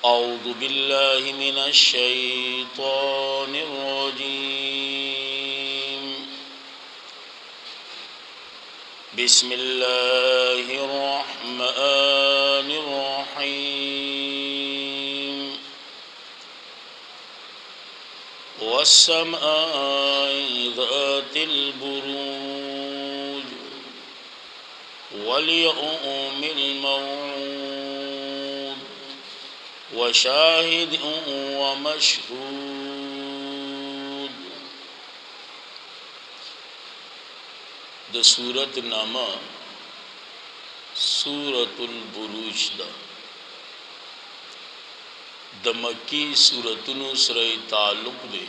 أعوذ بالله من الشيطان الرجيم بسم الله الرحمن الرحيم والسماء ذات البروج واليوم الموعود وشاهد ومشهود. د سورت نامه سورت البروج ده. د مکی سورتونو سره تعلق دی.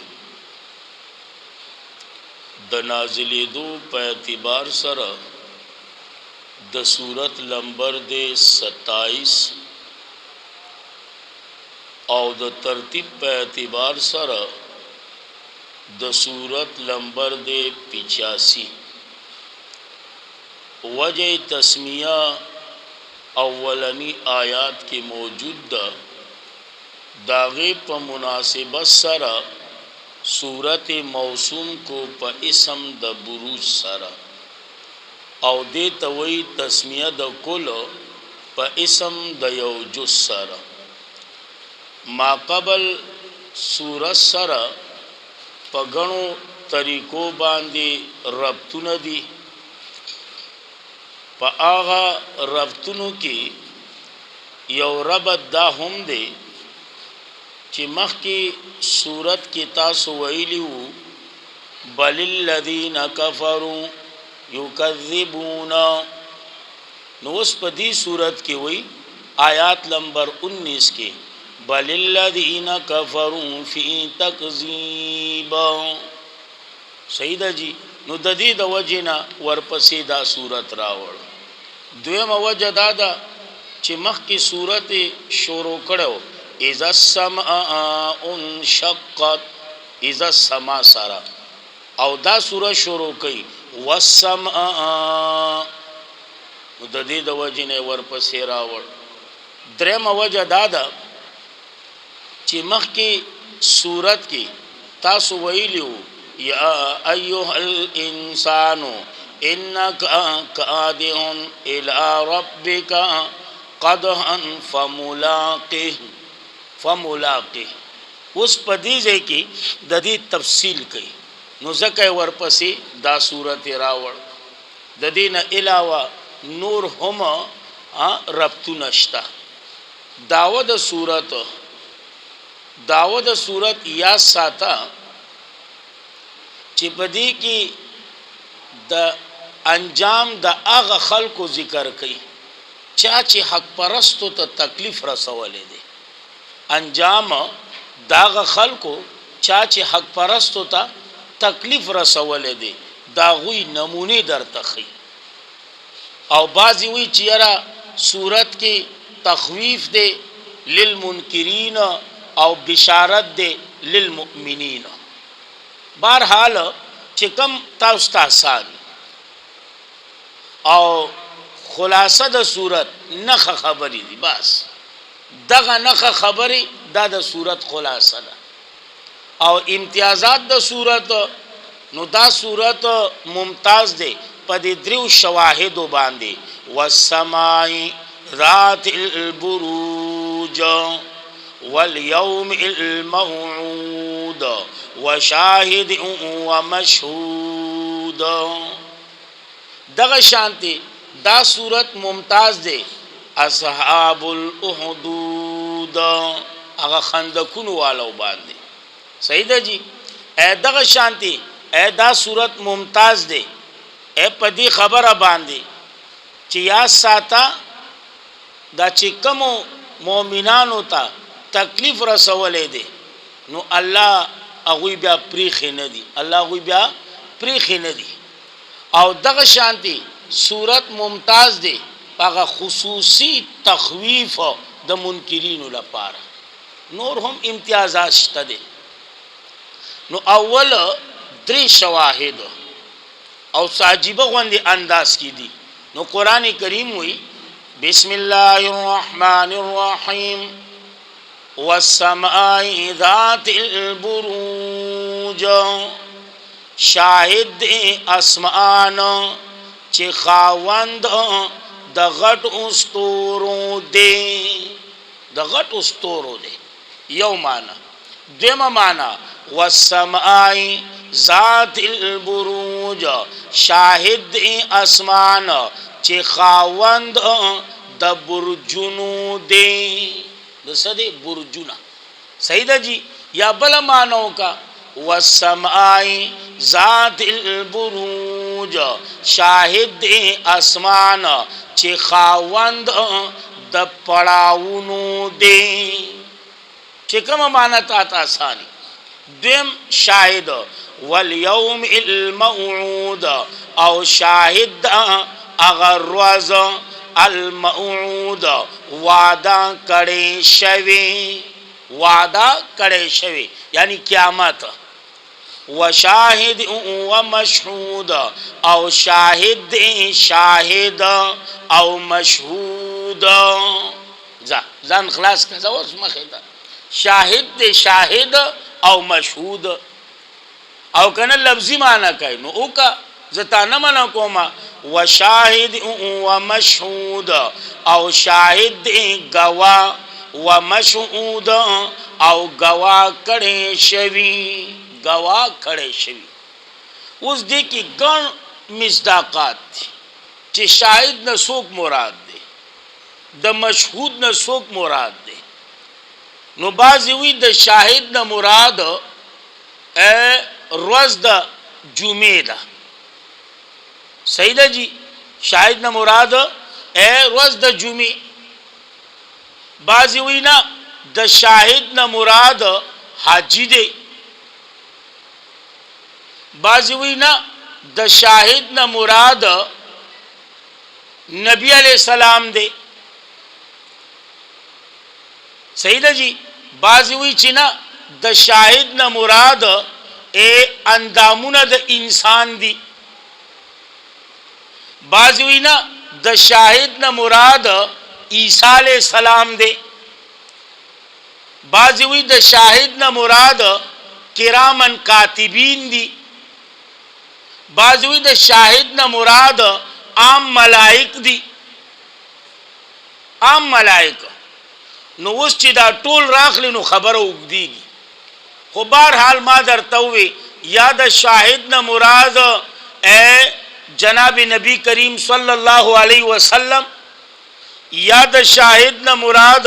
د نازلېدو په اعتبار سره د سورت نمبر دے 27 او د ترتیب په اعتبار سره د سورت نمبر دے 85. وجہ تسمیہ اولنی آیات کی موجود ده. داغے په مناسبت سره سورت موسوم کو په اسم د بروج سره او دې توي تسمیه د کل په اسم د یو جز سره ما قبل سورت سره په غنو طریقو باندې ربطونه دي. په هغه ربطونو کې یو ربط دا هم دی چې مخکې سورت کې تاسو ویلی وو بل الذین کفروا یکذبون. نو اوس په دې سورت کې وی آیات نمبر 19 کې بل الذین کفروا فی تکذیب. صحیح ده جی. نو د دې د وجنا ورپسې دا سورت راوړ. دویمه وجه دا ده چې مخکې سورت شروع کړو اذا السماء انشقت اذا السماء سره او دا سوره شروع کړي والسماء. نو د دې د وجنه ورپسې راوړ. درېمه وجه دا ده چې مخکې سورت کې تاسو ویلیو یا ایها الانسان انک کادح الی ربک قدحا فملاقه. اوس په دې ځای کې د دې تفصیل کوي. نو ځکه ورپسې دا صورت راوړ. د دې نه علاوه نور هم ربطونه شته. داوه د صورت یا ساته چې په دې کې د انجام د هغه خلکو ذکر کوي چا چې حق پرستو ته تکلیف رسولې دي. انجام داغه خلکو چا چې حق پرستو ته تکلیف رسولې دي دا غوي نمونه درته خي. او بعضی وی چې یاره صورت کې تخویف دی للمنکرین او بشارت دی للمؤمنین. بهرحال چې کم تاسو ته آسان او خلاصه د صورت نخ خبرې دي. بس دغه نخ خبرې دا د صورت خلاصه ده. او امتیازات د صورت نو دا صورت ممتاز دی په دې دریو شواهد باندې والسماء ذات البروج واليوم الموعود وشاهد ومشهود. دغه شانتی دا صورت ممتاز دی اصحاب الاحدود هغه خندقونو والو باندې. صحیح ده جی. دغه شانتی دا صورت ممتاز دی پدی خبره باندې چې یا ساته دا چې کوم مؤمنانو ته تکلیف رسولې دي نو الله هغه بیا پریخ نه دي. الله هغه بیا پریخ نه دي. او دغه شانتی صورت ممتاز دی هغه خصوصي تخویف د منکرینو لپاره. نور هم امتیازات شته دي. نو اول درې شواهد او ساجيبه غوندي انداز کی دي. نو قران کریم وی بسم الله الرحمن الرحیم वस्समाई ज़ातिल बुरूज, शाहिद आसमान चे खावंद द गट उस्तोरों दे, द गट उस्तोरों दे यौ माना। द्वेमा माना वस्समाई ज़ातिल बुरूज, शाहिद आसमान चे खावंद द बुरजुनु दे, दे बुरजुना। सही दा जी। या बल मानो का वस्समाई ज़ातिल बुरूज, शाहिद आसमान चे खावंद द पड़ाउनु दे, चिकम मानत आता आसानी। द्वेम शाहिद वल यौमिल मऊद, औ शाहिद अगर रोज़ अल मऊद वादा करे शवे, वादा करे शवे यानी क़यामत। व शाहिद व मशहूद, औ शाहिद शाहिद औ मशहूद। जान खलास का जवाब मखेदा शाहिद शाहिद औ मशहूद औ कन लफ्जी माना कहे नो उका जता न मना कोमा व शाहिद व मशहूद औ शाहिद गवा व मशहूद औ गवा करे शवी, गवा खड़े शवी। उस दी की गण मिसदाकात थी चे शाहिद न सोक मुराद दे, द मशहूद न सोक मुराद दे। नो बाज़ी हुई द शाहिद न मुराद रोज़ द जुमे दा। सही दा जी। शाहिद न मुराद रोज़ द जुमे। बाज़ी हुई ना द शाहिद न मुराद हाजी दे, बाज़ी हुई ना द शाहिद न मुराद नबी अलैहिस्सलाम दे। सही दा जी। बाज़ी हुई चिना द शाहिद न मुराद अंदामुना द इंसान दी, बाज़ी हुई ना द शाहिद न मुराद ईसा अलैहिस्सलाम दे, बाज़ी हुई द शाहिद न मुराद किरामन कातिबीन दी, बाज़ी हुई द शाहिद न मुराद आम मलाइक दी, आम मलाइक। नो उस चिदा टोल राखली नो खबर उगदीगी। खो बहरहाल मा दरतवे याद शाहिद न मुराद जनाब नबी करीम सल्लल्लाहु अलैहि वसल्लम, याद शाहिद न मुराद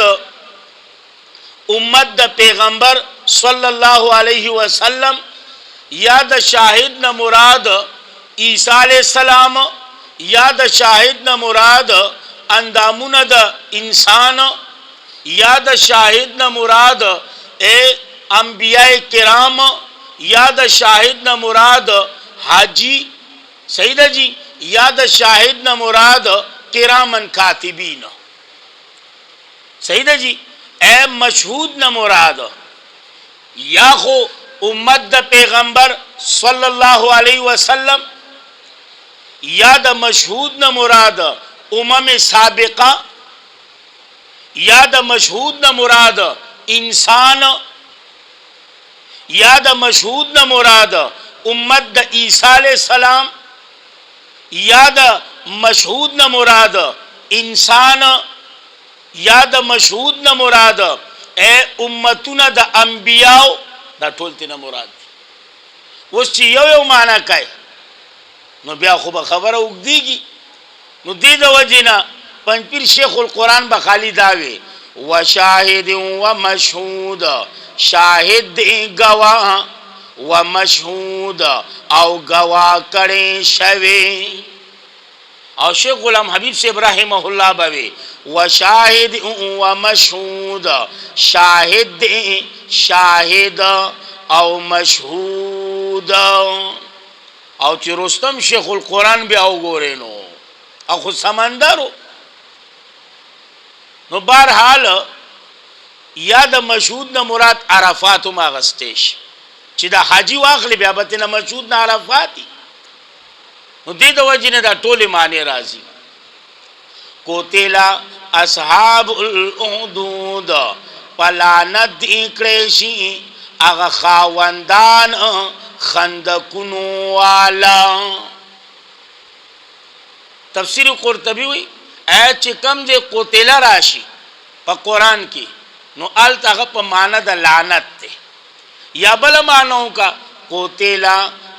उम्मत द पैगंबर सल्लल्लाहु अलैहि वसल्लम, याद शाहिद न मुराद ईसा अलैहिस्सलाम, याद शाहिद न मुराद अंदामुन द इंसान, याद शाहिद न मुराद अंबियाए किराम, याद शाहिद न मुराद हाजी। सही दा जी। याद शाहिद न मुराद किरामन कातिबीन। सही दा जी। मशहूद न मुराद या खो उम्मत द पैगंबर सल्लल्लाहु अलैहि वसल्लम, याद मशहूद न मुराद उमम साबिका, याद मशहूद न मुराद इंसान, याद मशहूद न मुराद उम्मत द ईसा अलैहिस्सलाम, याद मशहूद न मुराद इंसान, याद मशहूद न मुराद उम्मतुना द अंबियाओ दा टोलती न मुराद। उस ची यो माना कहे नो ब्या खुब खबर उगदीगी। नो दे द वजिना पंचपीर शेखुल कुरान बखाली दावे व शाहिद व मशहूद, शाहिद गवाह व मशहूद औ गवाह करे शवे। और शेख गुलाम हबीब से इब्राहिमहुल्लाह बवे व शाहिद व मशहूद, शाहिद शाहिद औ मशहूद। और चिरुस्तम शेखुल कुरान भी आओ गोरे नो और खुद समंदर हो। नो बहरहाल याद मशहूद न मुराद अराफात मागस्तेश चिदा हाजी वाखली ब्याबत न मशहूद न अराफाती। नो दे द वजी ने दा टोले माने राजी कोतेला असहाबुल उहदूद پلانت دی کریشی اغا خاوندان خندقونو والا. تفسیر قرطبی وی ایت چی کم دے قتل راشی پا قرآن کی نو آل تاغا پا معنی دا لعنت تے یا بلا معنی کا قتل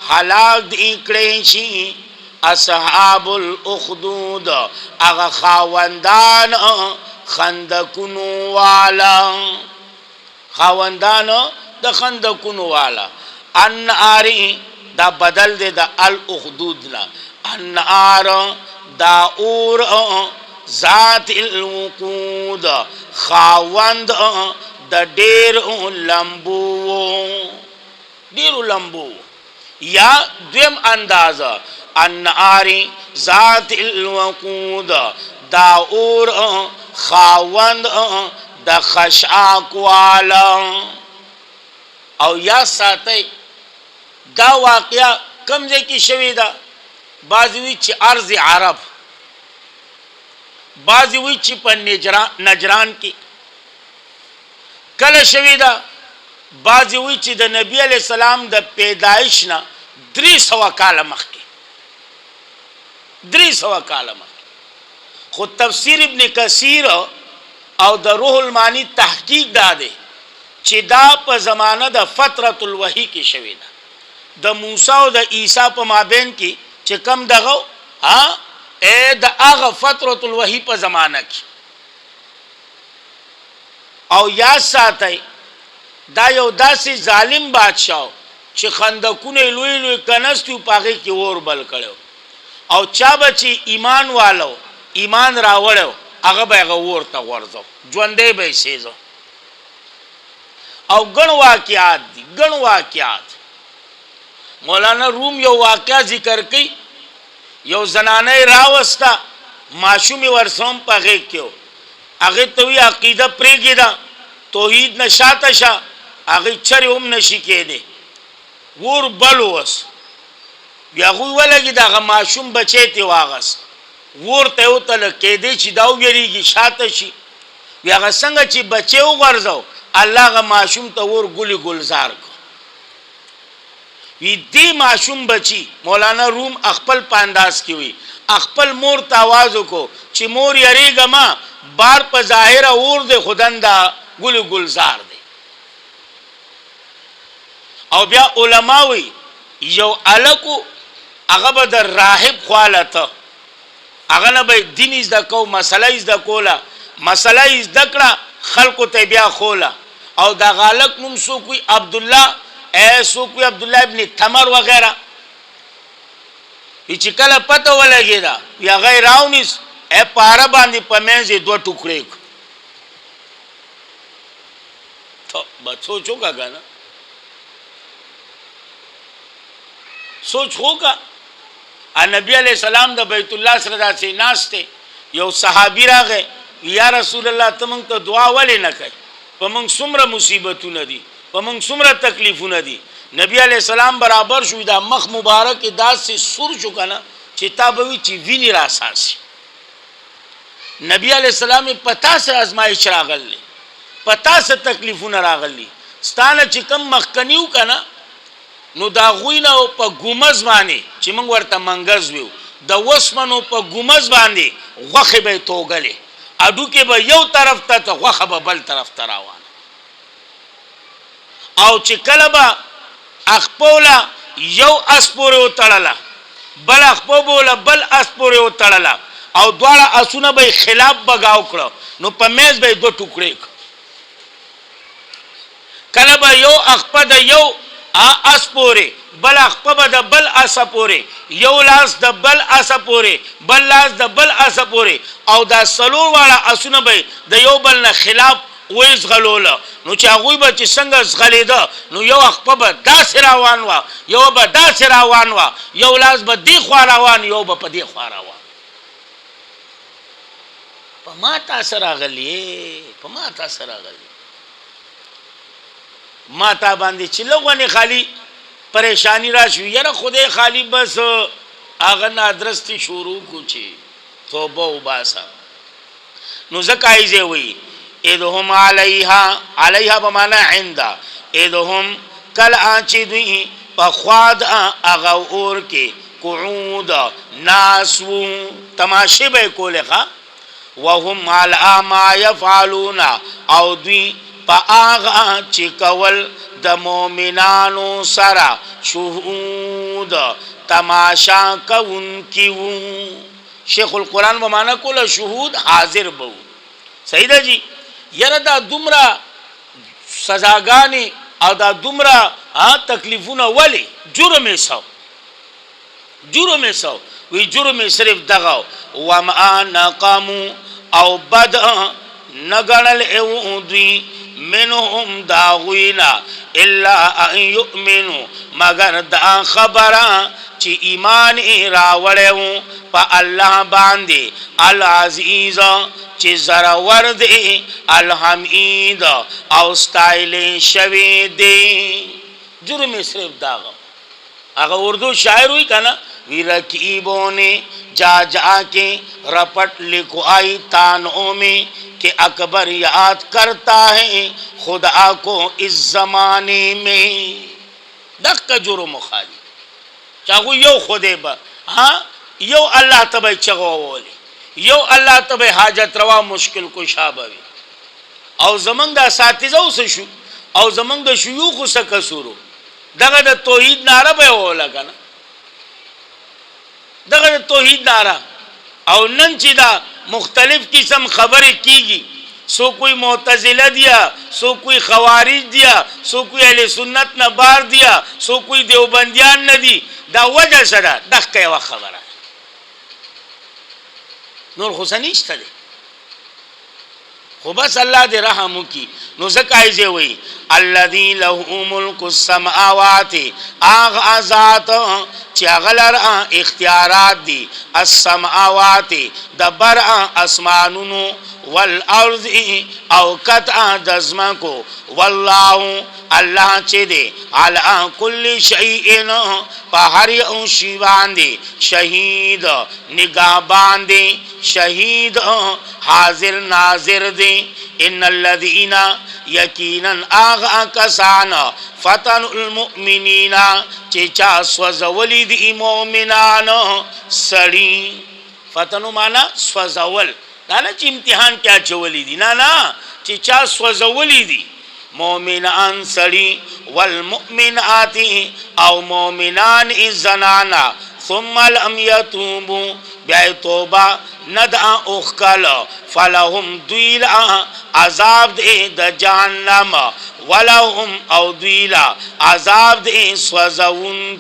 حلاک دی کریشی اصحاب الاخدود اغا خاوندان خندقونو والا. خاوندان دا خندقونو والا. انعاری دا بدل دے دا الاخدودنا. انعار دا اور ذات الوقود خاوند دا دیر لمبو یا دویم اندازہ انعاری ذات الوقود دا اور خاوند دا خشاک والا. او یا ساتی دا واقعہ کمزے کی شوی دا بعضی وی چی ارض عرب بعضی وی چی پا نجران کی کل شوی دا بعضی وی چی دا نبی علیہ السلام دا پیدائشنا 300 کال مخ کی 300 کال مخ کی. خود تفسیر ابن کثیر او دا روح المانی تحقیق دا دے چی دا پا زمانہ دا فترت الوحی کی شوی دا دا موسیٰ و دا عیسیٰ پا مابین کی چی کم دا غو اے دا آغا فترت الوحی پا زمانہ کی. او یاد ساتھ دا یو دا سی ظالم بادشاہ چی خندقون لوی لوی کنستیو پاگی کی اور بل کرو او چا بچی ایمان والو ایمان راوڑو اغا با اغا اور تا ورزو جوندے بای سیزو. او گن واقعات دی گن واقعات. مولانا روم یو واقعہ ذکر کی یو زنانه راوستا معشومی ورسوم پا غیق کیو اغی توی عقیدہ پریگی دا توحید نشاتا شا اغی چری نشی که ده وور بلو اس بیا غوی ولگی دا اغا معشوم بچه تی واغس وور تیو تل که ده چی داو بیریگی شاتا شی بیا اغا سنگا چی بچه و غرزو اللہ اغا معشوم تا وور گلی گلزار کو. وی دی معشوم بچی مولانا روم اخپل پانداز کی ہوئی اخپل مور تاوازو کو چی مور یریگا ما بار پا ظاہر اور دے خودن دا گل گلزار دے. او بیا علماوی یو علکو اغا در راہب خوالتا اغا نبای دین از دا کو مسئلہ از دا کولا مسئلہ از دکڑا خلقو تے بیا خولا. او دا غالک نمسو کوئی عبداللہ ایسو کوئی عبداللہ ابن تمر وغیرہ ایچی کل پتہ ولگی دا یا غیر آونیس اے پارا باندی پمینزی 2 ٹکڑے کو تو بات سوچ ہوگا گا نا سوچ ہوگا. نبی علیہ السلام دا بیت اللہ سردا سے ناستے یو صحابی را گئے یا رسول اللہ تمنگ تو دعا ولی نہ کئی پمنگ سمر مصیبتو ندی پمنگ سمر تکلیفو ندی. نبی علیہ السلام برابر شوی دا مخ مبارک داد سے سر چکا نا چی تابوی چی وینی را سانسی. نبی علیہ السلام پتا سے ازمائش راغل لی پتا سے تکلیفو نراغل لی ستانا چی کم مخکنیو کا نا نو دا غوینا او پا گومز باندی چی منگ ورطا منگز بیو دا وسمنو پا گومز باندی غخ بے توگلے اڈو کے با یو طرف تا تا غخ با بل طرف تا راوانا. او چی کلبا اخپولا یو اسپوری اتڑلا بل اخپولا بل اسپوری اتڑلا او دوارا اسونا بای خلاف بگاو کرو نو پا میز بای 2 ٹکڑے کرو. کلبا یو اخپا دا یو اسپوری بل اخپا دا بل اسپوری یو لاس دا بل اسپوری بل لاس دا بل اسپوری او دا سلور والا اسونا بای دا یو بل نا خلاف ویز غلولا نو چا غوی با چی سنگ زغلیده نو یو اخپا با دا سراوان وا یو با دا سراوان وا یو لاس با دی خواروان یو با پا دی خواروان پا ما تاثر آگلی پا ما تاثر آگلی ما تا باندی چی لوگوانی خالی پریشانی را شوی یرا خودے خالی بس آغن ادرستی شروع کو چی توبہ و باسا نو زکایزے ہوئی اذهم علیها بمانا عند اذهم کل آنچی دوی پخواد اغا اور کے قعود ناسو تماشے بے کولے خوا وهم علا ما یفعلون او دوی پا آغا چکول د مومنانو سرا شهود تماشا کون کیو شیخ القرآن بمانا کولا شهود حاضر بو صحیح دا جی یرا دا دمرا سزاگانی او دا دمرا تکلیفون ولی جرم سو وی جرم صرف دغاو وما نقامو او بد نگنل او دوی منهم داغوینا الا ان یؤمنو مگر دا خبران چی ایمان راوڑیو پا اللہ باندے العزیز چی زرور دے الحمید او ستائل شوی دے جرم صرف داغو اگر اردو شاعر ہوئی کنا وی رکیبوں نے جا کے رپٹ لکھو آئی تانوں میں کہ اکبر یاد کرتا ہے خدا کو اس زمانے میں دق کا جرم خالی چاہو یو خودے با یو اللہ تبای چگو وولی یو اللہ تبای حاجت روا مشکل کو شابوی او زمان دا ساتیزو سشو او زمان دا شیوخو سکسورو دغه د توحید نعره به ولا کنه دغه د توحید نعره او نن چې دا مختلف قسم خبرې کیږي سو کوئی معتزله دیا سو کوئی خوارج دیا سو کوئی اهل سنت نه بار دیا سو کوئی دیوبندیان نه دی دا وجه سره دغه یو خبره نور حسینشته دی خو بس الله دې رحم وکي نو زکای زه وی الذی له ملک السماوات اغه ذات چې غلر اختیارات دي السماوات دبر اسمانونو والارض او قطع دزمکو والله الله چې دی علی کل شیء په هر یو شی باندې شهید نگاه باندې شهید حاضر ناظر دی ان الذين یقینا اغا کسان فتن المؤمنین چې چا سوزولی دی مؤمنان سړی فتنو معنا سوزول دا نه چې امتحان کیا چولی دی نه چې چا سوزولی دی مومنان سړی والمؤمنات او مومنان زنانا ثم لم يتوبوا بیا توبه ندع اخکل فلهم دویل عذاب دے د جہنم ولهم او دویل عذاب دے سوزون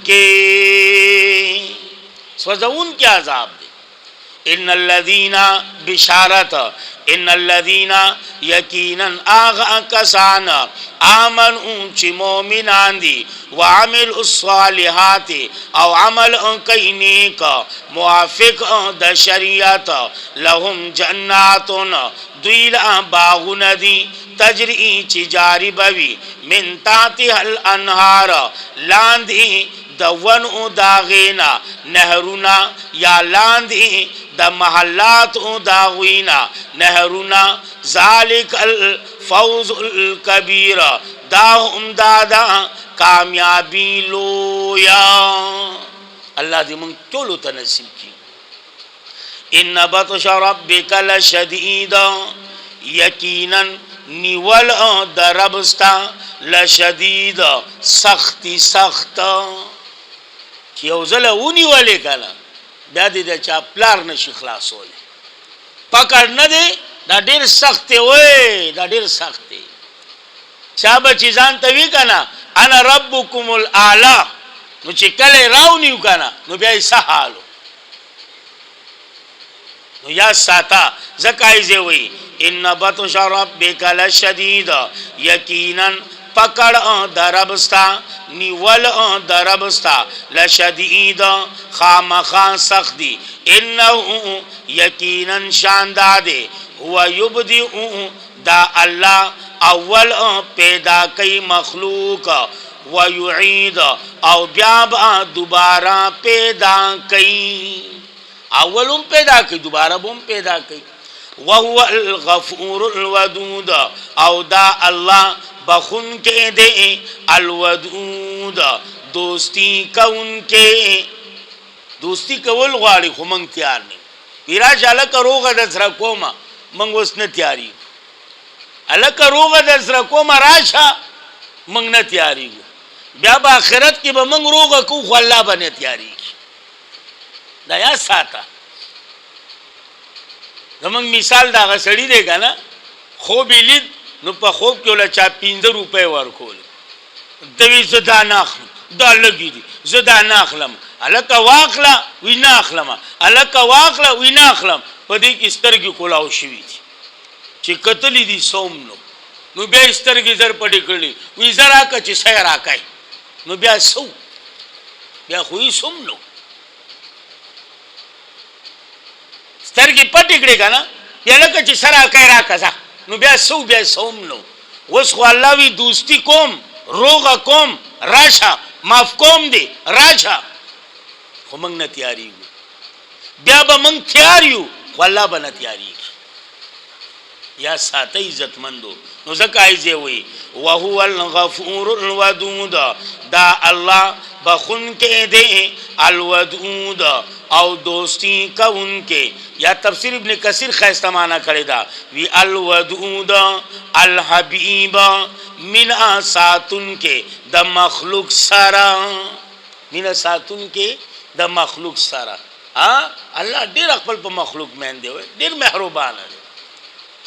کے عذاب دے ان الذین بشارت ان الذین یقینا آغا کسان آمنوا چی مومنان دی وعمل الصالحات او عمل کئی نیک موافق د شریعت لهم جناتون دویل باغون دی تجری چی جاری بوی من تحتها الانہار لاندی دون او داغینا نهرونا یا لاندی د محلات او داغینا نهرونا ذالک الفوز الکبیر دا هم دادا کامیابی لویا اللہ دی من کولو تنسیم کی ان بطش ربک لشدید یقینا نیول در ربستا لشدید سختی سخت یو زله ونی ولې کله بیا دې د چا پلار نشي خلاصولی پکړ نه دی دا ډېر سخت دی وای دا ډېر سخت دی چا به چې ځان ته وی کنه انا ربکم الاعلی نو چې کله راونیو کنه نو بیا یې څه حالو نو یا ساته زکای زه وی ان بطش ربک لشدید یقینا پکڑ دربستا نیول دربستا لشدید خامخان سختی انہو یقینا شاندادے ہوا یبدئ دا اللہ اول پیدا کئی مخلوق ویعید او بیاب دوبارہ پیدا کئی اولم پیدا کئی دوبارہ بم پیدا کئی وهو الغفور الودود او دا الله بخون کې دی الودود دوستی کون کې دوستی کول غواړي خو مونږ تیار نه پیرا شاله کروغه د سره کومه مونږ اوس نه تیاری الک روغه د سره کومه راشه مونږ نه تیاری بیا په آخرت کې به مونږ روغه کو خو الله باندې تیاری دا یا ساته زمونږ مثال دا غسړی دی کنه خوب لید نو په خوب کې ولا چا 15 روپے ورکول دوی زدا ناخلم دا لګی دي زدا ناخلم الک واخلا وینا اخلم الک واخلا وینا اخلم په دې کې سترګې کولاو شوی چې قتل دي سوم نو بیا سترګې زر پټې کړې وی زرا ک چې سیر راکای نو بیا سو بیا خو سوم نو سترګې پټې کړې کنه یا لکه چې سره کای راکزا نو بیا سو بیا سوم نو وس خو الله وی دوستی کوم روغه کوم راشه معاف کوم دی راشه خو موږ نه تیاری بیا به موږ تیار یو خو الله به نه تیاری یا ساته عزت مندو نو زکای زی وی وهو الغفور الودود دا الله بخون کې دی الودود او دوستی کون کې یا تفسیر ابن کثیر خیسته معنا کړی دا وی الودود الحبیب من ساتن کې د مخلوق سره من ساتن کې د مخلوق سره الله ډیر خپل په مخلوق مین دی ډیر مهربان دی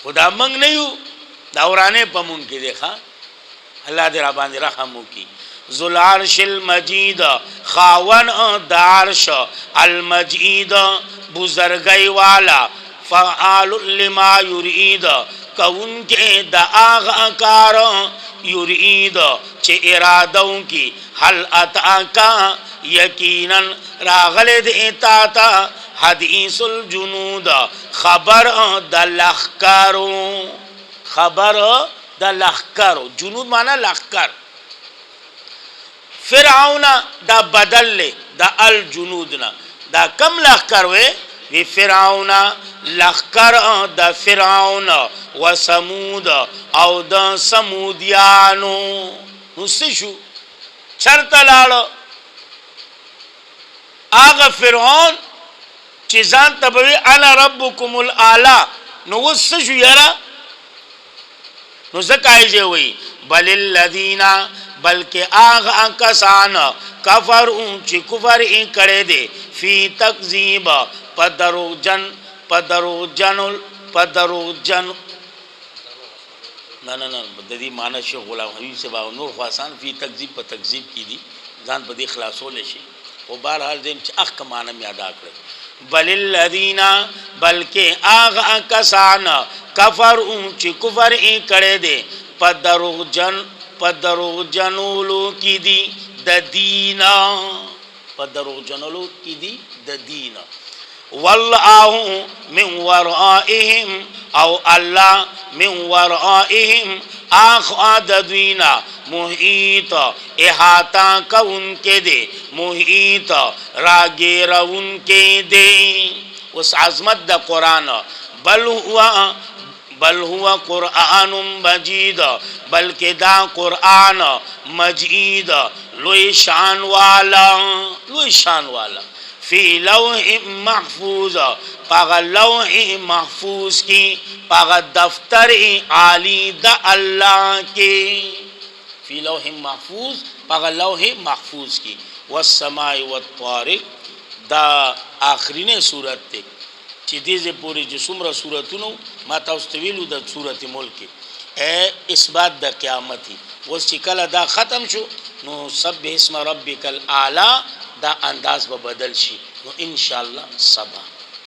خدا منګ نه یو دا ورانه پمون کې دی ښا الله دې را باندې رحم وکي ذل عرش المجید خاون د عرش المجید بزرګي والا فعال لما يريد کون کې د اغه کار يريد چې ارادو کې هل اتاکا یقینا راغله د اتا حدیث الجنود خبر د لخکارو خبر د لخکارو جنود معنا لخکر فرعون دا بدل له د الجنودنا دا کم لخکر وی فرعون لخکر د فرعون و سمود او د سمودیانو نو شو چرته لاړو اغه فرعون چې ځان تبوي انا ربکم الاعلى نو وس شو یرا نو زکای دی وی بل الذین بلکې اغه کسان کفرون چې کفر یې کړي دي فی تکذیب پدروجن نه د دې معنی شیخ غلام حبیب سے با نور خاصان فی تکذیب په تکذیب کی دي ځان په دې خلاصول شي او بهرحال دې چې اخ کا معنی یاد کړی بل الذین بلکې اغه کسان کفرون چې کفر یې کړي دي پدروجنولو کی دي د دینا پدروجنولو کی دي د دینا والله من ورائهم او الله من ورائهم اخذدینا محیط احاطہ کون کے دے محیط راگیرون کے دے اس عظمت دا قرآن بل هو قرآن مجید بلکہ دا قرآن مجید لوی شان والا فی لوح محفوظ پاغ لوح محفوظ کی پاغ دفتر عالی دا اللہ کی فی لوح محفوظ پاغ لوح محفوظ کی والسماء والطارق دا آخرین صورت تے چی دیزے پوری جسومرہ صورتونو ما تاستویلو دا صورت ملک اے اثبات دا قیامتی وس چی کل دا ختم شو نو سبح اسم ربک الاعلی دا انداز با بدل شي نو انشاءاللہ سبا